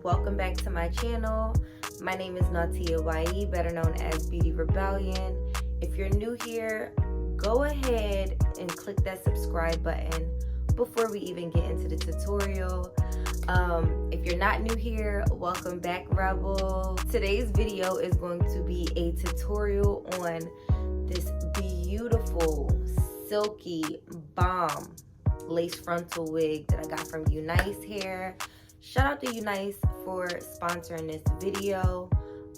Welcome back to my channel. My name is YE, better known as Beauty Rebellion. If you're new here, go ahead and click that subscribe button before we even get into the tutorial. If you're not new here, welcome back, Rebel. Today's video is going to be a tutorial on this beautiful, silky, bomb lace frontal wig that I got from Unice hair. Shout out to Unice for sponsoring this video.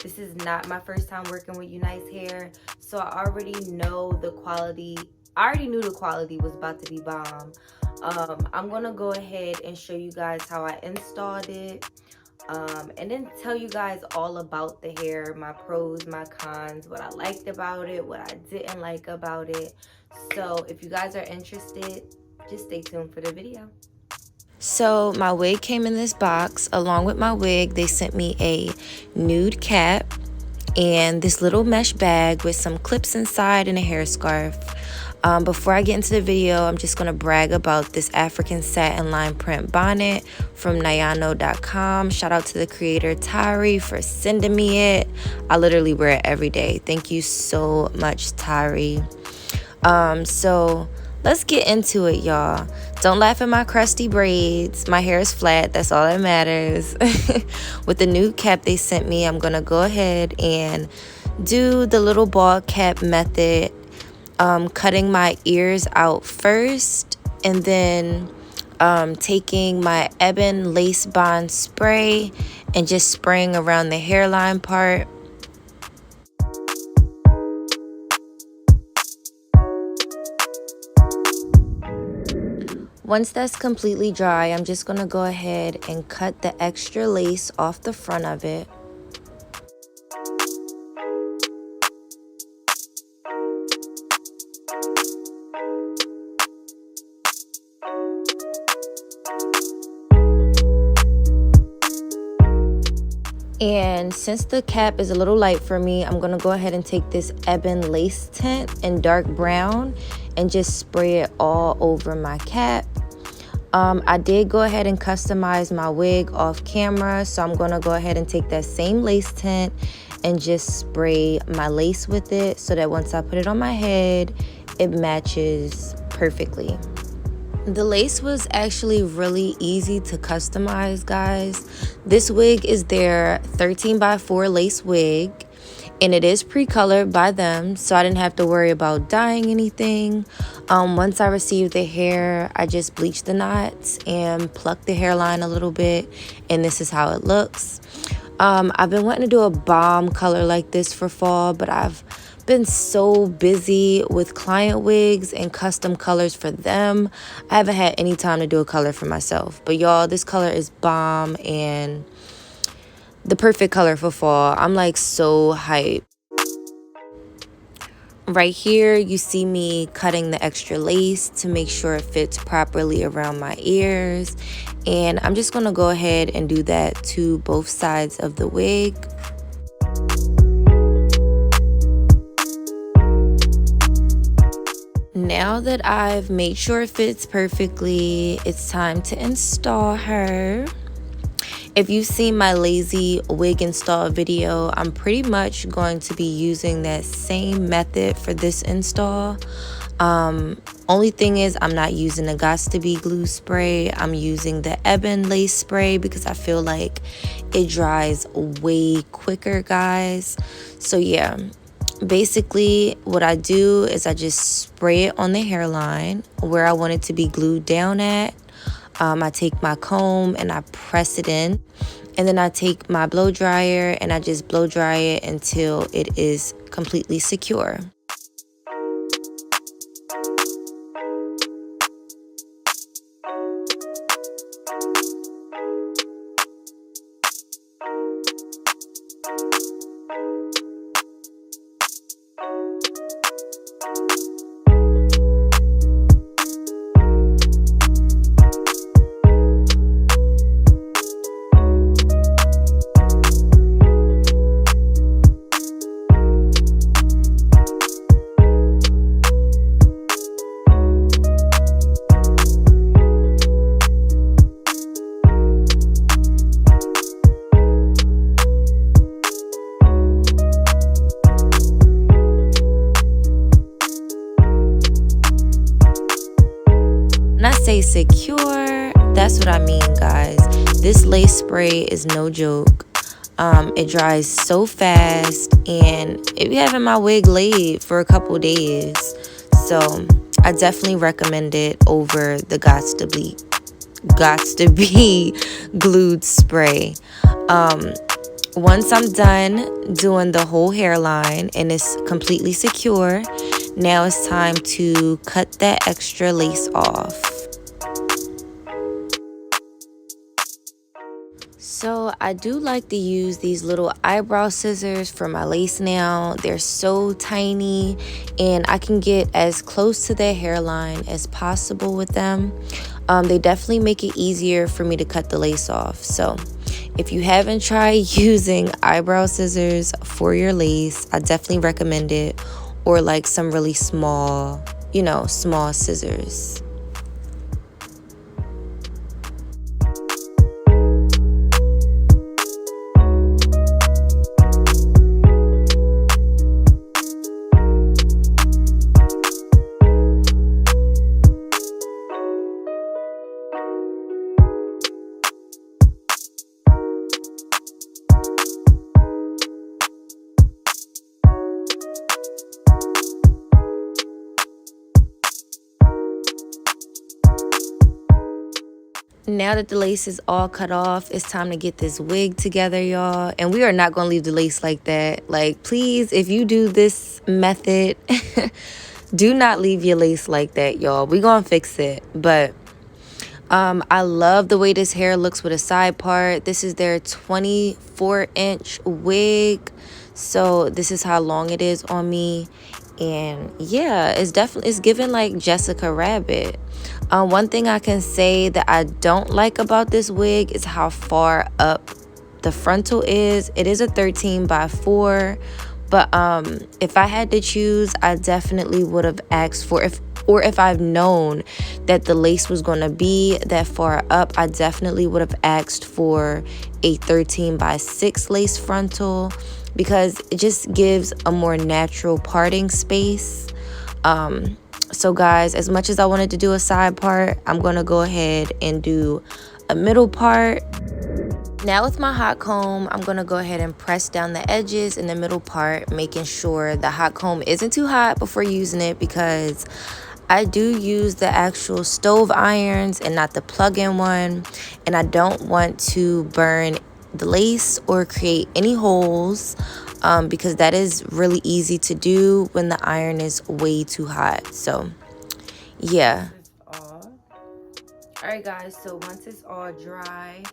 This is not my first time working with Unice hair, so I already know the quality. I already knew the quality was about to be bomb. I'm gonna go ahead and show you guys how I installed it, and then tell you guys all about the hair, my pros, my cons, what I liked about it, what I didn't like about it. So if you guys are interested, just stay tuned for the video. So my wig came in this box. Along with my wig, they sent me a nude cap and this little mesh bag with some clips inside and a hair scarf. Before I get into the video, I'm just going to brag about this African satin line print bonnet from nyano.com. Shout out to the creator Tyri for sending me it. I literally wear it every day. Thank you so much, Tyri. So let's get into it, y'all. Don't laugh at my crusty braids. My hair is flat. That's all that matters. With the new cap they sent me, I'm going to go ahead and do the little ball cap method, cutting my ears out first, and then taking my Ebon Lace Bond spray and just spraying around the hairline part. Once that's completely dry, I'm just going to go ahead and cut the extra lace off the front of it. And since the cap is a little light for me, I'm going to go ahead and take this Ebon lace tint in dark brown and just spray it all over my cap. I did go ahead and customize my wig off camera, so I'm going to go ahead and take that same lace tint and just spray my lace with it so that once I put it on my head, it matches perfectly. The lace was actually really easy to customize, guys. This wig is their 13x4 lace wig, and it is pre-colored by them, so I didn't have to worry about dyeing anything. Once I received the hair, I just bleached the knots and plucked the hairline a little bit, and this is how it looks. I've been wanting to do a bomb color like this for fall, but I've been so busy with client wigs and custom colors for them. I haven't had any time to do a color for myself. But y'all, this color is bomb and the perfect color for fall. I'm like so hyped. Right here, you see me cutting the extra lace to make sure it fits properly around my ears. And I'm just going to go ahead and do that to both sides of the wig. Now that I've made sure it fits perfectly, it's time to install her. If you've seen my lazy wig install video, I'm pretty much going to be using that same method for this install. Only thing is I'm not using the Gots to Be glue spray. I'm using the Ebon lace spray because I feel like it dries way quicker, guys. So yeah, basically what I do is I just spray it on the hairline where I want it to be glued down at. I take my comb and I press it in, and then I take my blow dryer and I just blow dry it until it is completely secure. secure. That's what I mean, guys. This lace spray is no joke. It dries so fast, and it be having my wig laid for a couple days. So I definitely recommend it over the Gots to be glued spray. Once I'm done doing the whole hairline and it's completely secure, now it's time to cut that extra lace off. So I do like to use these little eyebrow scissors for my lace now. They're so tiny and I can get as close to their hairline as possible with them. They definitely make it easier for me to cut the lace off. So if you haven't tried using eyebrow scissors for your lace, I definitely recommend it. Or like some really small, small scissors. Now that the lace is all cut off, it's time to get this wig together, y'all. And we are not going to leave the lace like that. Like, please, if you do this method, do not leave your lace like that, y'all. We're going to fix it. But I love the way this hair looks with a side part. This is their 24-inch wig. So this is how long it is on me. And yeah, it's giving like Jessica Rabbit. One thing I can say that I don't like about this wig is how far up the frontal is. It is a 13x4, but if I had to choose, I definitely would have asked for, if I've known that the lace was going to be that far up, I definitely would have asked for a 13x6 lace frontal, because it just gives a more natural parting space. So guys, as much as I wanted to do a side part, I'm going to go ahead and do a middle part. Now with my hot comb, I'm going to go ahead and press down the edges in the middle part, making sure the hot comb isn't too hot before using it, because I do use the actual stove irons and not the plug-in one, and I don't want to burn the lace or create any holes, because that is really easy to do when the iron is way too hot. So yeah. Alright guys, so once it's all dry,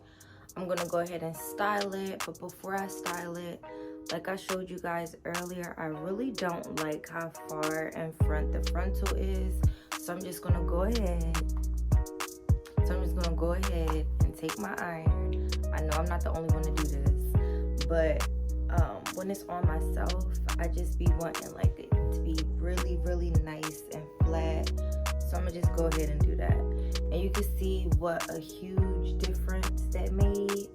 I'm gonna go ahead and style it. But before I style it, like I showed you guys earlier, I really don't like how far in front the frontal is. So I'm just gonna go ahead and take my iron. I know I'm not the only one to do this, but when it's on myself, I just be wanting like it to be really, really nice and flat. So I'm gonna just go ahead and do that. And you can see what a huge difference that made.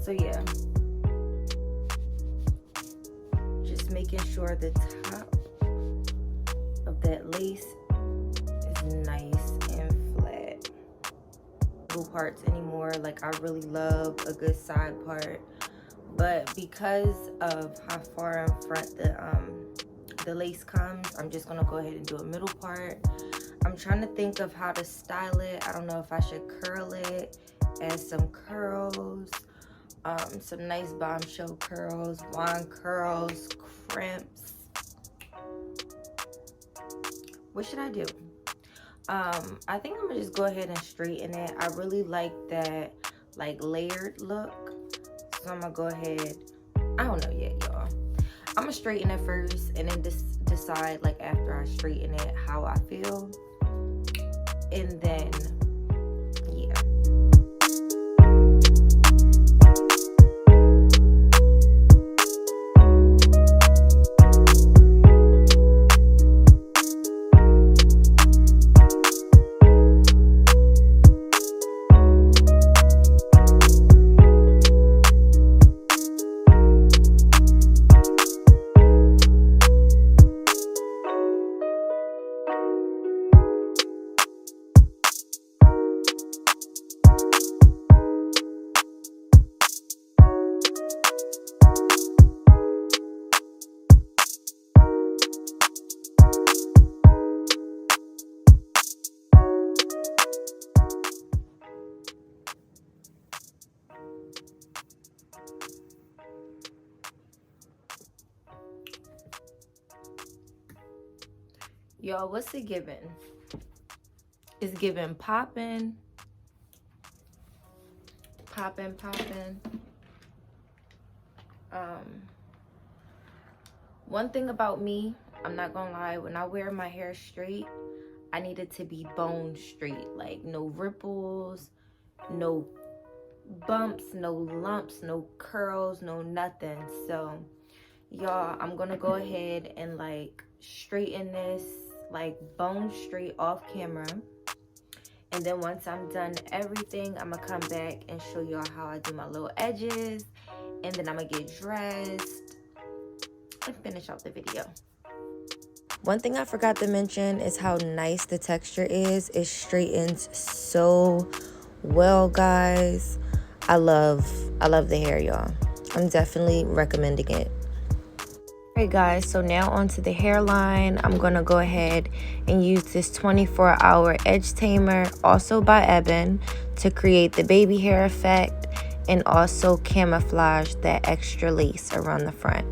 So yeah, just making sure the top of that lace is nice and flat. No parts anymore. Like, I really love a good side part, but because of how far in front the lace comes, I'm just gonna go ahead and do a middle part. I'm trying to think of how to style it. I don't know if I should curl it, add some curls, some nice bombshell curls, wand curls, crimps. What should I do? I think I'm gonna just go ahead and straighten it. I really like that like layered look, so I'm gonna go ahead. I don't know yet, y'all. I'm gonna straighten it first and then decide, like, after I straighten it, how I feel, and then yeah. Y'all, what's it giving? It's giving popping. Popping. One thing about me, I'm not gonna lie, when I wear my hair straight, I need it to be bone straight. Like no ripples, no bumps, no lumps, no curls, no nothing. So y'all, I'm gonna go ahead and like straighten this like bone straight off camera. And then once I'm done everything, I'm gonna come back and show y'all how I do my little edges. And then I'm gonna get dressed and finish out the video. One thing I forgot to mention is how nice the texture is. It straightens so well, guys. I love the hair, y'all. I'm definitely recommending it. Alright guys, so now onto the hairline. I'm gonna go ahead and use this 24-hour edge tamer, also by Ebin, to create the baby hair effect and also camouflage that extra lace around the front.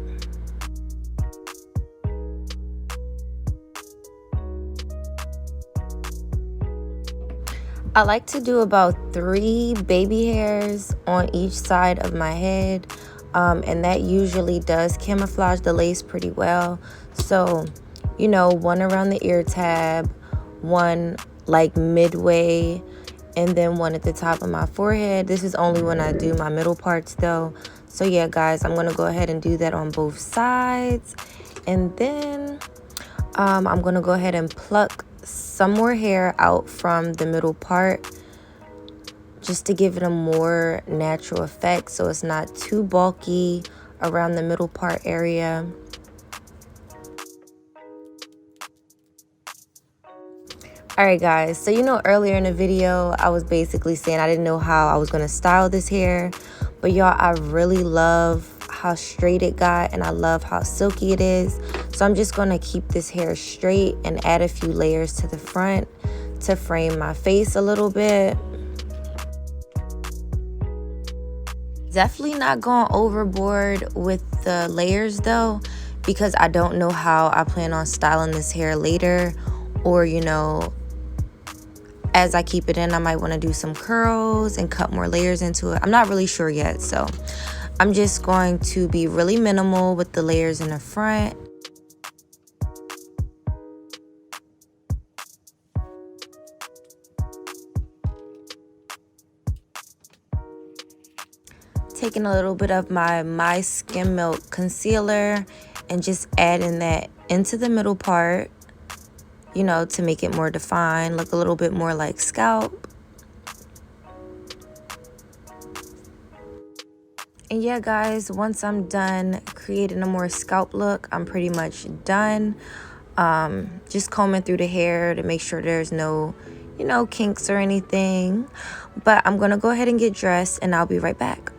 I like to do about 3 baby hairs on each side of my head. And that usually does camouflage the lace pretty well. So, you know, one around the ear tab, one like midway, and then one at the top of my forehead. This is only when I do my middle parts though. So yeah, guys, I'm gonna go ahead and do that on both sides. And then I'm gonna go ahead and pluck some more hair out from the middle part, just to give it a more natural effect so it's not too bulky around the middle part area. Alright guys, so you know earlier in the video I was basically saying I didn't know how I was going to style this hair, but y'all, I really love how straight it got and I love how silky it is. So I'm just going to keep this hair straight and add a few layers to the front to frame my face a little bit. Definitely not going overboard with the layers though, because I don't know how I plan on styling this hair later, or you know, as I keep it in, I might want to do some curls and cut more layers into it. I'm not really sure yet, so I'm just going to be really minimal with the layers in the front. Taking a little bit of my Skim Milk concealer and just adding that into the middle part, you know, to make it more defined, look a little bit more like scalp. And yeah, guys, once I'm done creating a more scalp look, I'm pretty much done. Just combing through the hair to make sure there's no, you know, kinks or anything. But I'm gonna go ahead and get dressed and I'll be right back.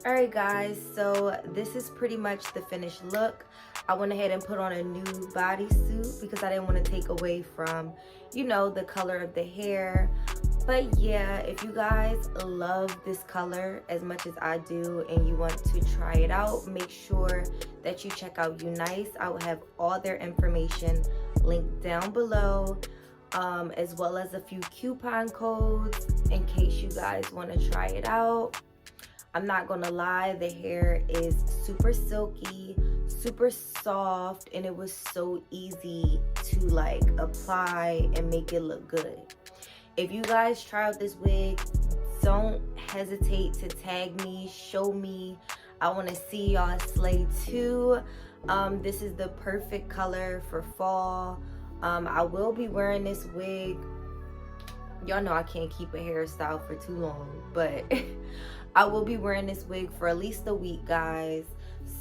Alright guys, so this is pretty much the finished look. I went ahead and put on a new bodysuit because I didn't want to take away from, you know, the color of the hair. But yeah, if you guys love this color as much as I do and you want to try it out, make sure that you check out Unice. I will have all their information linked down below, as well as a few coupon codes in case you guys want to try it out. I'm not gonna lie, the hair is super silky, super soft, and it was so easy to like apply and make it look good. If you guys try out this wig, don't hesitate to tag me, show me. I want to see y'all slay too. This is the perfect color for fall. I will be wearing this wig. Y'all know I can't keep a hairstyle for too long, but I will be wearing this wig for at least a week, guys.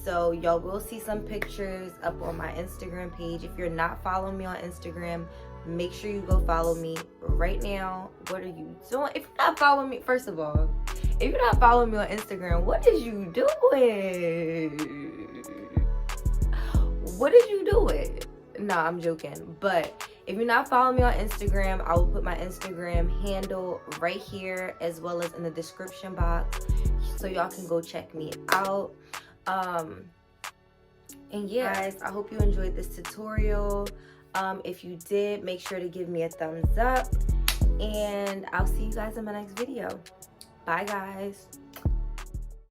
So y'all will see some pictures up on my Instagram page. If you're not following me on Instagram, make sure you go follow me right now. What are you doing? If you're not following me, first of all, if you're not following me on Instagram, what is you doing? What is you doing? Nah, I'm joking. But if you're not following me on Instagram, I will put my Instagram handle right here as well as in the description box so y'all can go check me out. And yeah, guys, I hope you enjoyed this tutorial. If you did, make sure to give me a thumbs up, and I'll see you guys in my next video. Bye guys.